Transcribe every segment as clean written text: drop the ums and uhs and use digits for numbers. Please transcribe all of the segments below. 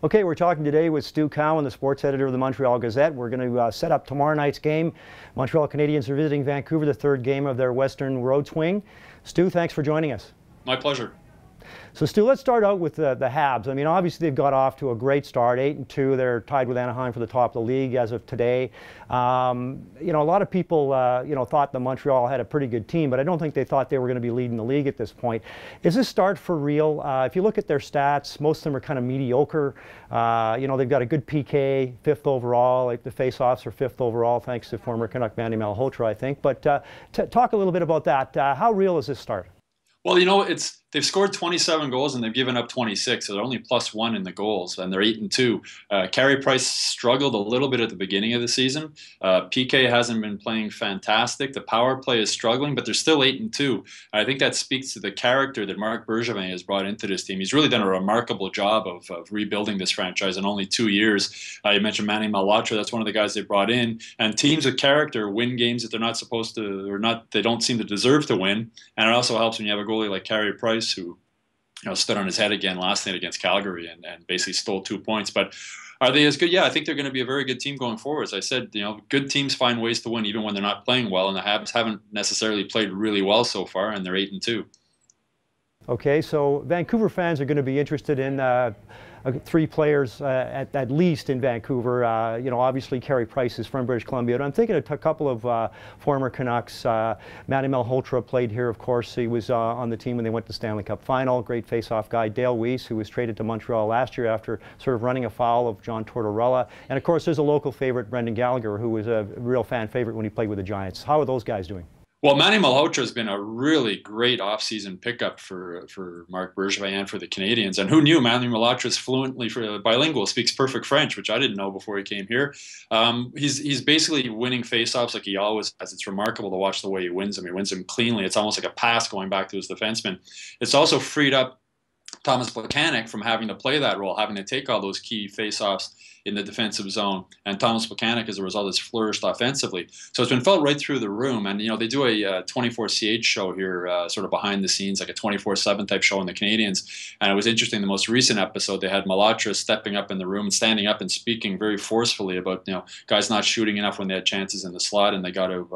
Okay, we're talking today with Stu Cowan, the sports editor of the Montreal Gazette. We're going to set up tomorrow night's game. Montreal Canadiens are visiting Vancouver, the third game of their Western Road Swing. Stu, thanks for joining us. My pleasure. So, Stu, let's start out with the Habs. I mean, obviously they've got off to a great start, 8-2. They're tied with Anaheim for the top of the league as of today. You know, a lot of people, thought that Montreal had a pretty good team, but I don't think they thought they were going to be leading the league at this point. Is this start for real? If you look at their stats, most of them are kind of mediocre. They've got a good PK, 5th overall. Like the face-offs are 5th overall, thanks to former Canuck Manny Malhotra, I think. But talk a little bit about that. How real is this start? Well, they've scored 27 goals and they've given up 26, so they're only +1 in the goals, and they're 8-2. Carey Price struggled a little bit at the beginning of the season. PK hasn't been playing fantastic. The power play is struggling, but they're still 8-2. I think that speaks to the character that Marc Bergevin has brought into this team. He's really done a remarkable job of rebuilding this franchise in only 2 years. You mentioned Manny Malhotra. That's one of the guys they brought in. And teams with character win games that they're not supposed to, or not, they don't seem to deserve to win. And it also helps when you have a goalie like Carey Price, who stood on his head again last night against Calgary and basically stole 2 points. But are they as good? Yeah, I think they're going to be a very good team going forward. As I said, good teams find ways to win even when they're not playing well, and the Habs haven't necessarily played really well so far, and they're 8-2. Okay, so Vancouver fans are going to be interested in 3 players at least in Vancouver. Obviously Carey Price is from British Columbia, but I'm thinking of a couple of former Canucks. Manny Malhotra played here, of course. He was on the team when they went to the Stanley Cup Final. Great face-off guy. Dale Weiss, who was traded to Montreal last year after sort of running afoul of John Tortorella. And of course, there's a local favorite, Brendan Gallagher, who was a real fan favorite when he played with the Giants. How are those guys doing? Well, Manny Malhotra has been a really great offseason pickup for Marc Bergevin and for the Canadiens. And who knew Manny Malhotra is fluently bilingual, speaks perfect French, which I didn't know before he came here. He's basically winning faceoffs like he always has. It's remarkable to watch the way he wins them. He wins them cleanly. It's almost like a pass going back to his defenseman. It's also freed up Thomas Plekanec from having to play that role, having to take all those key faceoffs in the defensive zone. And Thomas Plekanec, as a result, has flourished offensively. So it's been felt right through the room. And, they do a 24/7 show here, sort of behind the scenes, like a 24/7 type show in the Canadiens. And it was interesting, the most recent episode, they had Malhotra stepping up in the room and standing up and speaking very forcefully about, guys not shooting enough when they had chances in the slot, and they got to,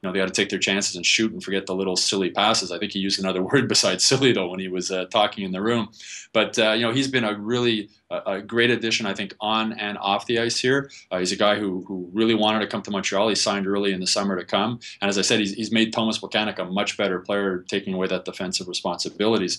they got to take their chances and shoot and forget the little silly passes. I think he used another word besides silly, though, when he was talking in the room. But, he's been a really a great addition, I think, on and off the ice here. He's a guy who really wanted to come to Montreal. He signed early in the summer to come. And as I said, he's made Thomas Plekanec a much better player, taking away that defensive responsibilities.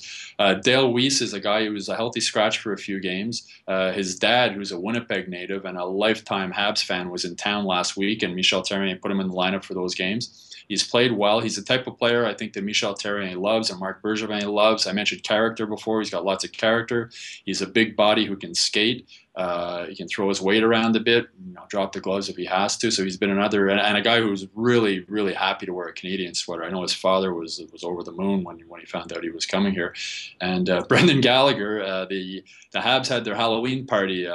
Dale Weiss is a guy who was a healthy scratch for a few games. His dad, who's a Winnipeg native and a lifetime Habs fan, was in town last week, and Michel Therrien put him in the lineup for those games. He's played well. He's the type of player I think that Michel Therrien loves and Marc Bergevin loves. I mentioned character before. He's got lots of character. He's a big body who can skate. He can throw his weight around a bit, drop the gloves if he has to. So he's been another, and a guy who's really, really happy to wear a Canadian sweater. I know his father was over the moon when he found out he was coming here. And Brendan Gallagher, the Habs had their Halloween party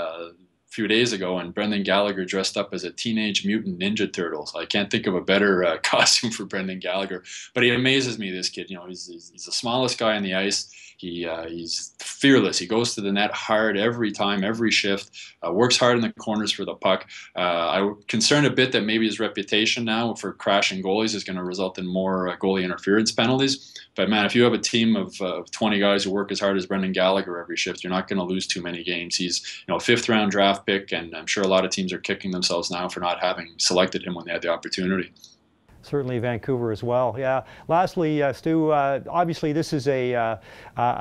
few days ago, and Brendan Gallagher dressed up as a Teenage Mutant Ninja Turtle. So I can't think of a better costume for Brendan Gallagher. But he amazes me, this kid. He's the smallest guy on the ice. He's fearless. He goes to the net hard every time, every shift, works hard in the corners for the puck. I'm concerned a bit that maybe his reputation now for crashing goalies is going to result in more goalie interference penalties. But, man, if you have a team of 20 guys who work as hard as Brendan Gallagher every shift, you're not going to lose too many games. He's a 5th-round draft pick, and I'm sure a lot of teams are kicking themselves now for not having selected him when they had the opportunity. Certainly Vancouver as well. Yeah. Lastly, Stu, obviously this is a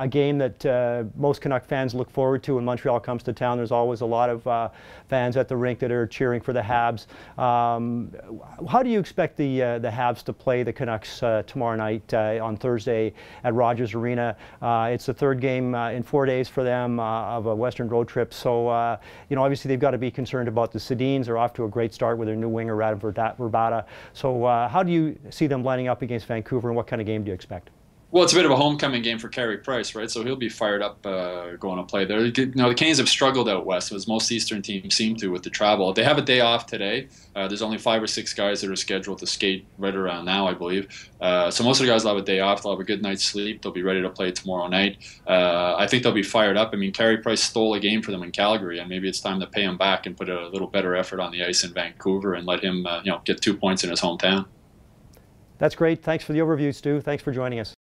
game that most Canuck fans look forward to when Montreal comes to town. There's always a lot of fans at the rink that are cheering for the Habs. How do you expect the Habs to play the Canucks tomorrow night on Thursday at Rogers Arena? It's the 3rd game in 4 days for them of a Western road trip. So, obviously they've got to be concerned about the Sedins. They're off to a great start with their new winger, Radim Vrbata. So, how do you see them lining up against Vancouver, and what kind of game do you expect? Well, it's a bit of a homecoming game for Carey Price, right? So he'll be fired up going to play there. You know, the Canes have struggled out west, as most Eastern teams seem to with the travel. They have a day off today. There's only 5 or 6 guys that are scheduled to skate right around now, I believe. So most of the guys will have a day off. They'll have a good night's sleep. They'll be ready to play tomorrow night. I think they'll be fired up. I mean, Carey Price stole a game for them in Calgary, and maybe it's time to pay him back and put a little better effort on the ice in Vancouver and let him, get 2 points in his hometown. That's great. Thanks for the overview, Stu. Thanks for joining us.